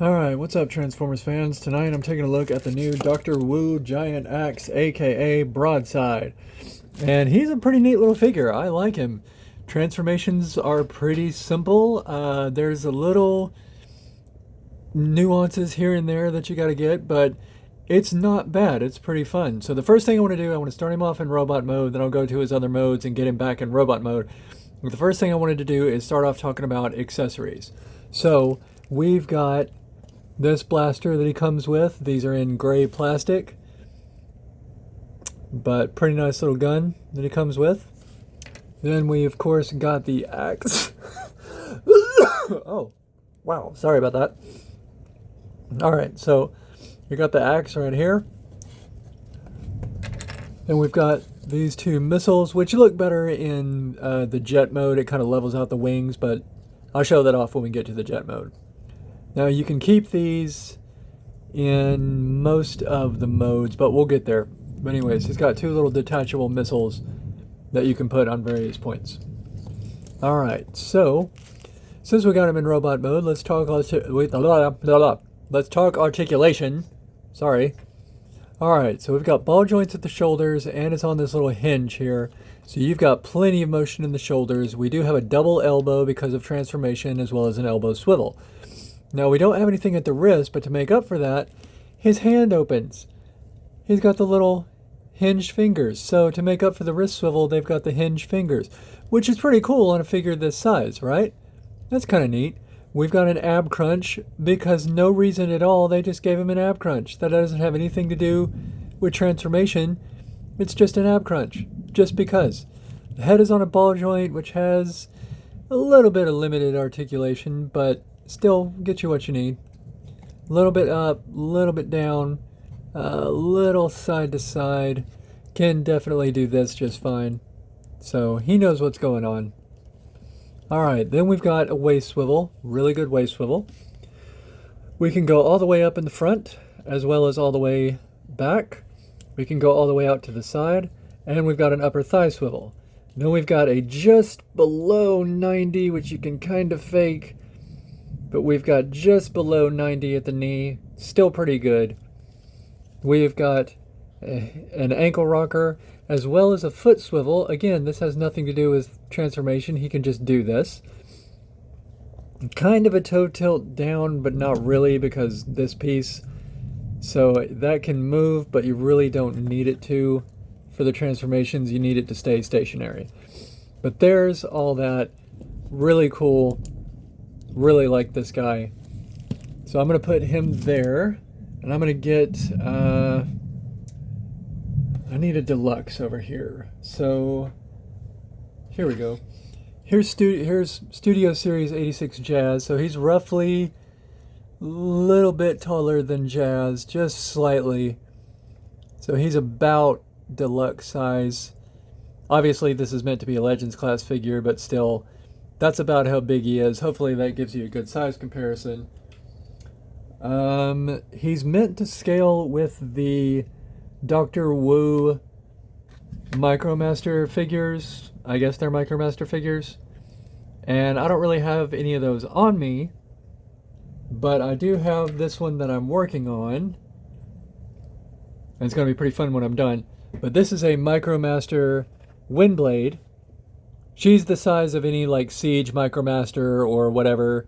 Alright, what's up Transformers fans? Tonight I'm taking a look at the new Dr. Wu Giant Axe, aka Broadside. And he's a pretty neat little figure. I like him. Transformations are pretty simple. There's a little nuances here and there that you gotta get, but it's not bad. It's pretty fun. So the first thing I want to do, I want to start him off in robot mode, then I'll go to his other modes and get him back in robot mode. But the first thing I wanted to do is start off talking about accessories. So we've got this blaster that he comes with. These are in gray plastic, but pretty nice little gun that he comes with. Then we of course got the axe. Oh, wow, sorry about that. Alright, so we got the axe right here. And we've got these two missiles, which look better in the jet mode. It kind of levels out the wings, but I'll show that off when we get to the jet mode. Now you can keep these in most of the modes, but we'll get there. But anyways, he's got two little detachable missiles that you can put on various points. Alright, so since we got him in robot mode, let's talk articulation. Sorry. Alright, so we've got ball joints at the shoulders, and it's on this little hinge here. So you've got plenty of motion in the shoulders. We do have a double elbow because of transformation, as well as an elbow swivel. Now, we don't have anything at the wrist, but to make up for that, his hand opens. He's got the little hinged fingers. So to make up for the wrist swivel, they've got the hinged fingers, which is pretty cool on a figure this size, right? That's kind of neat. We've got an ab crunch because no reason at all. They just gave him an ab crunch. That doesn't have anything to do with transformation. It's just an ab crunch, just because. The head is on a ball joint, which has a little bit of limited articulation, but still get you what you need. A little bit up, a little bit down, a little side to side. Can definitely do this just fine. So he knows what's going on. Alright, then we've got a waist swivel, really good waist swivel. We can go all the way up in the front, as well as all the way back. We can go all the way out to the side, and we've got an upper thigh swivel. Then we've got a just below 90, which you can kind of fake, but we've got just below 90 at the knee, still pretty good. We've got an ankle rocker, as well as a foot swivel. Again, this has nothing to do with transformation. He can just do this. Kind of a toe tilt down, but not really, because this piece, so that can move, but you really don't need it to. For the transformations, you need it to stay stationary. But there's all that. Really cool. Really like this guy. So I'm going to put him there, and I'm going to get I need a deluxe over here. So here we go. Here's Studio Series 86 Jazz. So he's roughly a little bit taller than Jazz, just slightly. So he's about deluxe size. Obviously this is meant to be a Legends class figure, but still, that's about how big he is. Hopefully that gives you a good size comparison. He's meant to scale with the Dr. Wu Micromaster figures. I guess they're Micromaster figures. And I don't really have any of those on me, but I do have this one that I'm working on. And it's going to be pretty fun when I'm done. But this is a Micromaster Windblade. She's the size of any like Siege Micromaster or whatever.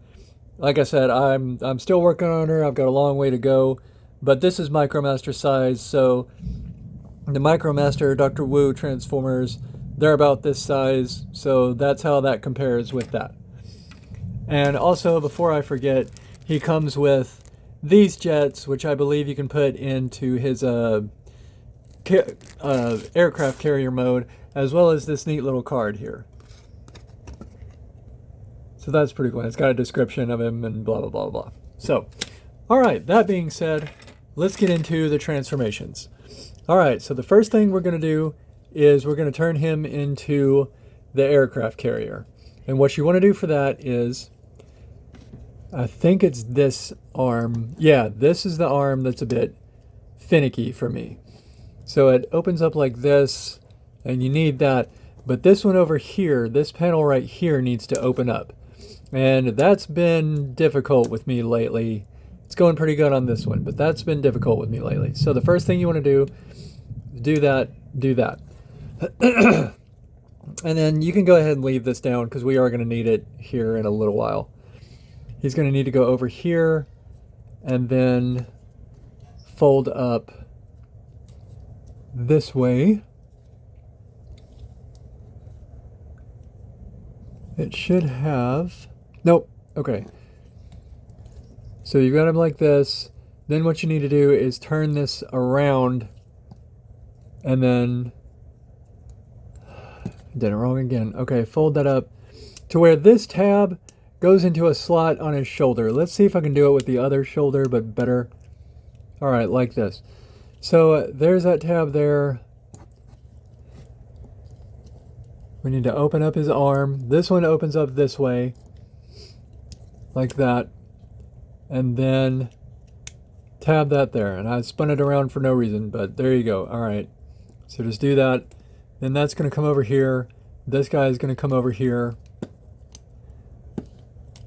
Like I said, I'm still working on her. I've got a long way to go. But this is Micromaster size, so the Micromaster Dr. Wu Transformers, they're about this size, so that's how that compares with that. And also, before I forget, he comes with these jets, which I believe you can put into his aircraft carrier mode, as well as this neat little card here. So that's pretty cool. It's got a description of him and blah, blah, blah, blah. So, alright, that being said, let's get into the transformations. Alright, so the first thing we're going to do is we're going to turn him into the aircraft carrier. And what you want to do for that is, I think it's this arm. Yeah, this is the arm that's a bit finicky for me. So it opens up like this, and you need that. But this one over here, this panel right here needs to open up. And that's been difficult with me lately. It's going pretty good on this one, but that's been difficult with me lately. So the first thing you want to do that. And then you can go ahead and leave this down because we are going to need it here in a little while. He's going to need to go over here and then fold up this way. It should have, nope, okay. So you've got him like this. Then what you need to do is turn this around and then, did it wrong again. Okay, fold that up to where this tab goes into a slot on his shoulder. Let's see if I can do it with the other shoulder, but better. All right, like this. So there's that tab there. We need to open up his arm. This one opens up this way, like that. And then tab that there. And I spun it around for no reason, but there you go. All right. So just do that. Then that's going to come over here. This guy is going to come over here.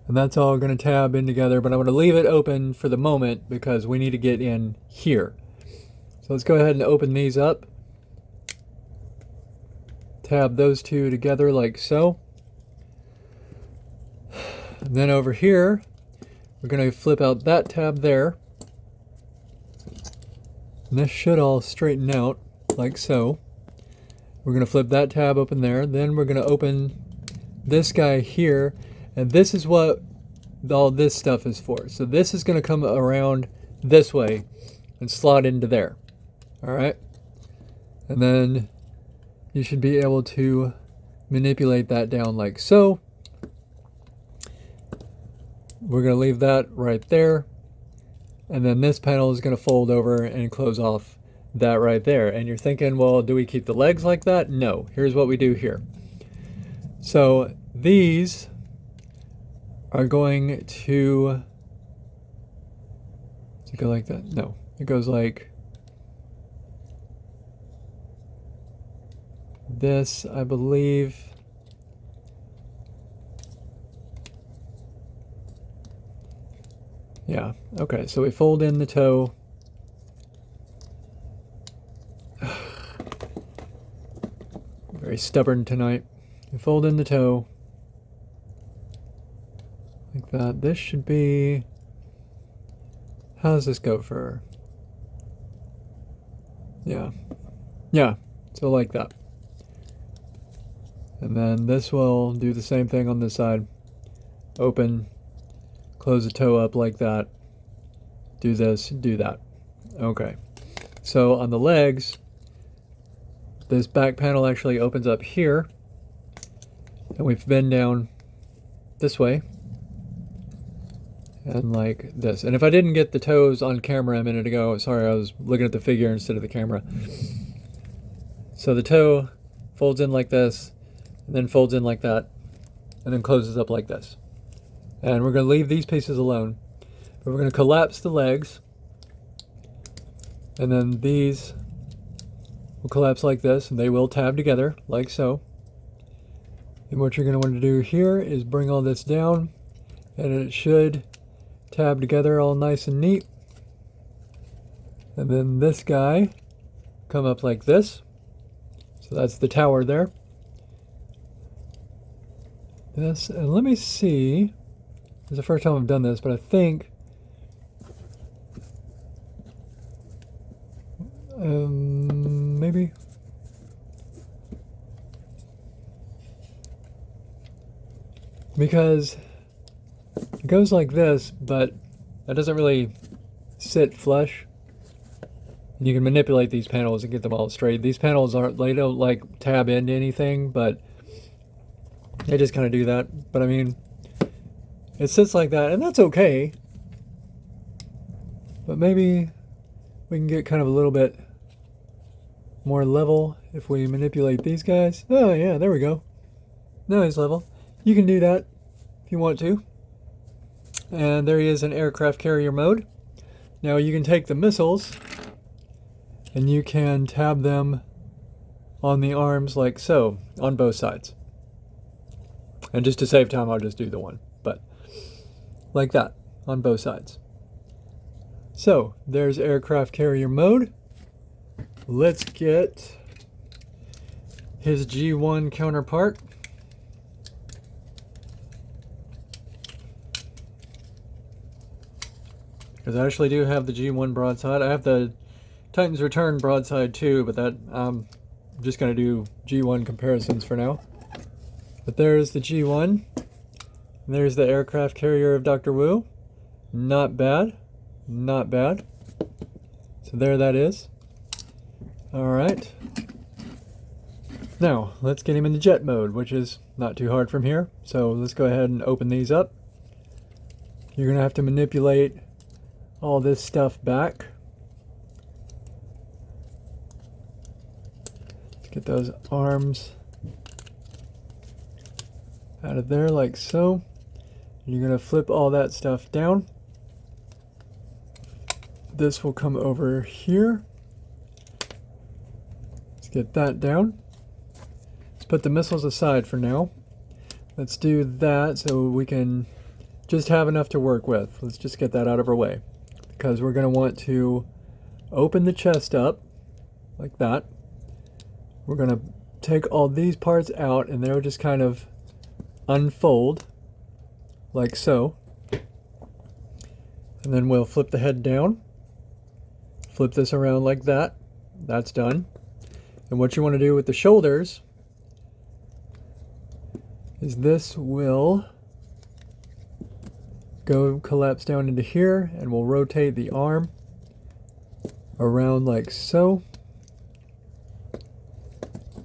And that's all going to tab in together. But I'm going to leave it open for the moment because we need to get in here. So let's go ahead and open these up. Tab those two together like so. And then over here, we're going to flip out that tab there. And this should all straighten out like so. We're going to flip that tab open there. Then we're going to open this guy here. And this is what all this stuff is for. So this is going to come around this way and slot into there. All right. And then you should be able to manipulate that down like so. We're going to leave that right there. And then this panel is going to fold over and close off that right there. And you're thinking, well, do we keep the legs like that? No. Here's what we do here. So these are going to go like that. No, it goes like this, I believe. Yeah, okay, so we fold in the toe. Very stubborn tonight. We fold in the toe. Like that. This should be... How does this go for... Yeah. Yeah, so like that. And then this will do the same thing on this side. Open, close the toe up like that. Do this, do that. Okay. So on the legs, this back panel actually opens up here. And we bend down this way. And like this. And if I didn't get the toes on camera a minute ago, sorry, I was looking at the figure instead of the camera. So the toe folds in like this, and then folds in like that, and then closes up like this. And we're going to leave these pieces alone. But we're going to collapse the legs. And then these will collapse like this, and they will tab together, like so. And what you're going to want to do here is bring all this down, and it should tab together all nice and neat. And then this guy come up like this. So that's the tower there. This, and let me see. This is the first time I've done this, but I think maybe because it goes like this, but that doesn't really sit flush. And you can manipulate these panels and get them all straight. These panels aren't, they don't like tab into anything, but they just kind of do that. But I mean, it sits like that, and that's okay. But maybe we can get kind of a little bit more level if we manipulate these guys. Oh yeah, there we go. Now he's level. You can do that if you want to. And there he is in aircraft carrier mode. Now you can take the missiles and you can tab them on the arms like so, on both sides. And just to save time, I'll just do the one. But like that, on both sides. So there's aircraft carrier mode. Let's get his G1 counterpart. Because I actually do have the G1 broadside. I have the Titan's Return broadside too, but that I'm just going to do G1 comparisons for now. But there's the G1. And there's the aircraft carrier of Dr. Wu. Not bad. Not bad. So there that is. Alright. Now, let's get him into jet mode, which is not too hard from here. So let's go ahead and open these up. You're going to have to manipulate all this stuff back. Let's get those arms out of there like so. And you're going to flip all that stuff down. This will come over here. Let's get that down. Let's put the missiles aside for now. Let's do that so we can just have enough to work with. Let's just get that out of our way. Because we're going to want to open the chest up like that. We're going to take all these parts out and they'll just kind of unfold like so. And then we'll flip the head down. Flip this around like that. That's done. And what you want to do with the shoulders is this will go collapse down into here, and we'll rotate the arm around like so.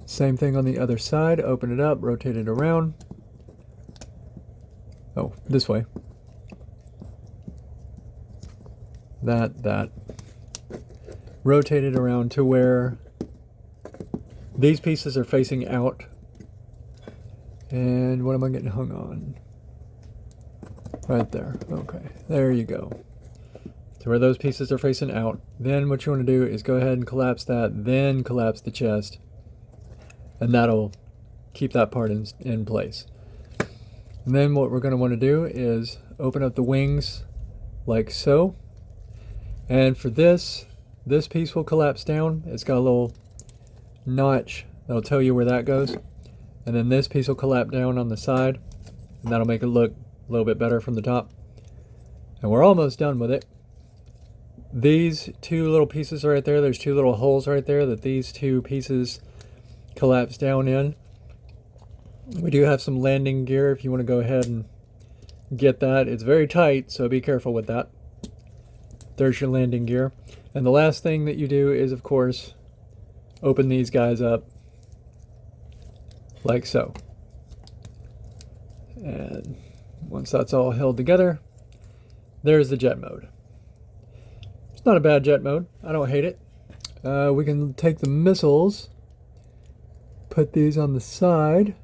Same thing on the other side. Open it up, rotate it around. Oh, this way. That. Rotate it around to where these pieces are facing out. And what am I getting hung on? Right there. Okay, there you go. So where those pieces are facing out. Then what you want to do is go ahead and collapse that, then collapse the chest. And that'll keep that part in place. And then what we're going to want to do is open up the wings like so. And for this piece will collapse down. It's got a little notch that'll tell you where that goes. And then this piece will collapse down on the side. And that'll make it look a little bit better from the top. And we're almost done with it. These two little pieces right there, there's two little holes right there that these two pieces collapse down in. We do have some landing gear if you want to go ahead and get that. It's very tight, so be careful with that. There's your landing gear. And the last thing that you do is, of course, open these guys up like so. And once that's all held together, there's the jet mode. It's not a bad jet mode. I don't hate it. We can take the missiles, put these on the side.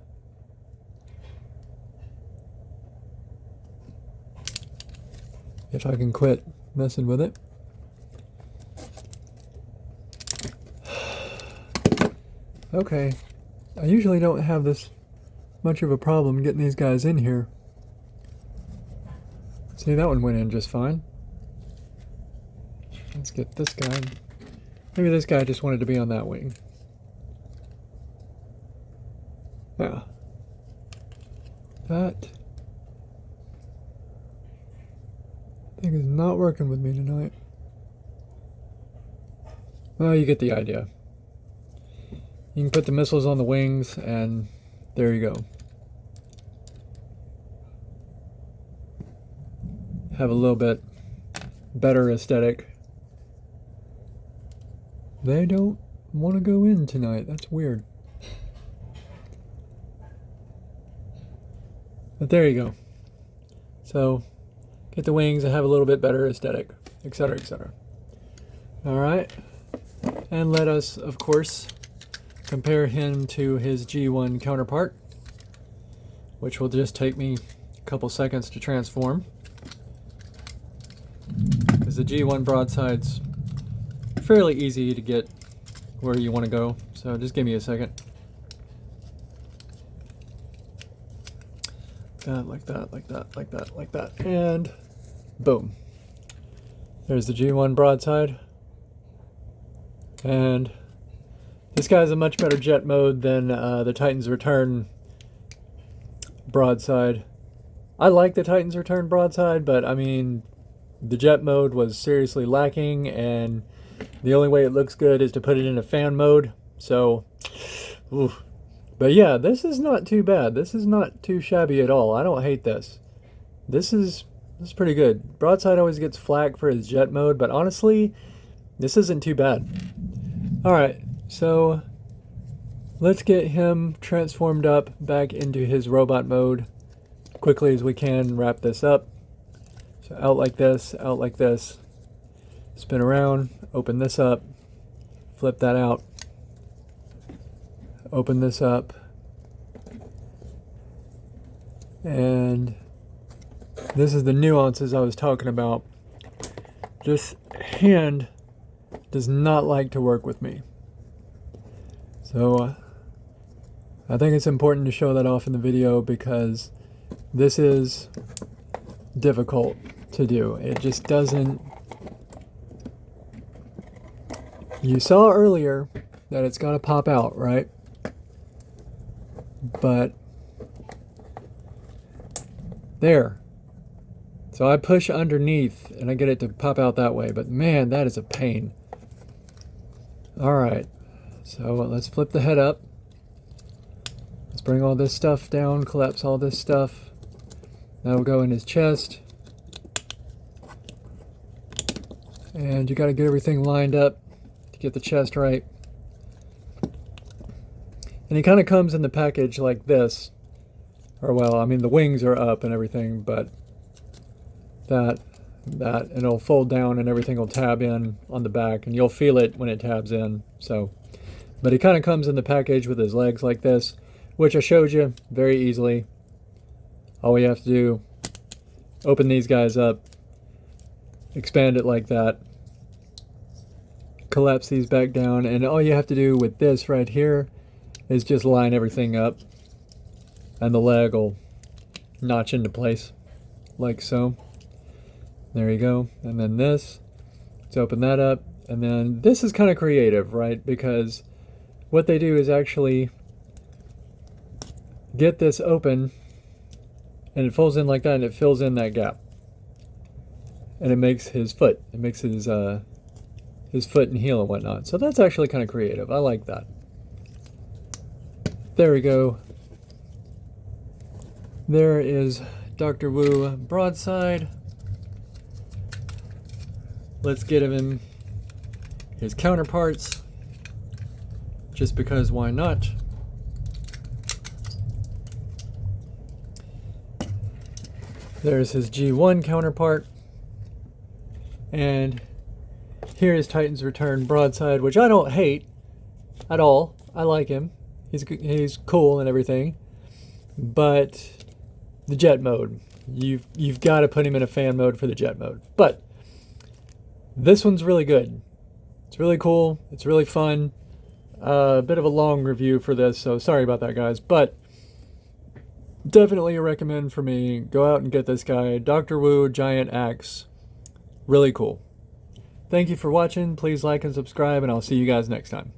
If I can quit messing with it. Okay. I usually don't have this much of a problem getting these guys in here. See, that one went in just fine. Let's get this guy. Maybe this guy just wanted to be on that wing. Yeah. That thing is not working with me tonight. Well, you get the idea. You can put the missiles on the wings, and there you go. Have a little bit better aesthetic. They don't want to go in tonight. That's weird. But there you go. So, get the wings and have a little bit better aesthetic, etc., etc. Alright. And let us, of course, compare him to his G1 counterpart, which will just take me a couple seconds to transform. Because the G1 broadside's fairly easy to get where you want to go, so just give me a second. Like that, like that, like that, like that, like that, and boom. There's the G1 broadside. And this guy has a much better jet mode than the Titan's Return broadside. I like the Titan's Return broadside, but I mean, the jet mode was seriously lacking, and the only way it looks good is to put it in a fan mode. So, oof. But yeah, this is not too bad. This is not too shabby at all. I don't hate this. This is pretty good. Broadside always gets flack for his jet mode, but honestly, this isn't too bad. Alright, so let's get him transformed up back into his robot mode quickly as we can. Wrap this up. So out like this, spin around, open this up, flip that out, open this up, and this is the nuances I was talking about. This hand does not like to work with me. So I think it's important to show that off in the video because this is difficult to do. It just doesn't. You saw earlier that it's got to pop out, right? But there. So I push underneath and I get it to pop out that way, but man, that is a pain. Alright, so let's flip the head up. Let's bring all this stuff down, collapse all this stuff. That'll go in his chest. And you gotta get everything lined up to get the chest right. And he kind of comes in the package like this. Or well, I mean the wings are up and everything, but that, and it'll fold down and everything will tab in on the back, and you'll feel it when it tabs in. So, but he kind of comes in the package with his legs like this, which I showed you very easily. All we have to do, open these guys up, expand it like that, collapse these back down, and all you have to do with this right here is just line everything up, and the leg will notch into place like so. There you go. And then this, let's open that up. And then this is kind of creative, right? Because what they do is actually get this open and it folds in like that and it fills in that gap. And it makes his foot, it makes his foot and heel and whatnot. So that's actually kind of creative. I like that. There we go. There is Dr. Wu broadside. Let's get him his counterparts, just because why not? There's his G1 counterpart, and here is Titan's Return broadside, which I don't hate at all. I like him. He's cool and everything, but the jet mode, you've got to put him in a fan mode for the jet mode. But this one's really good. It's really cool. It's really fun. A bit of a long review for this, so sorry about that, guys. But definitely a recommend for me. Go out and get this guy. Dr. Wu Giant Axe. Really cool. Thank you for watching. Please like and subscribe, and I'll see you guys next time.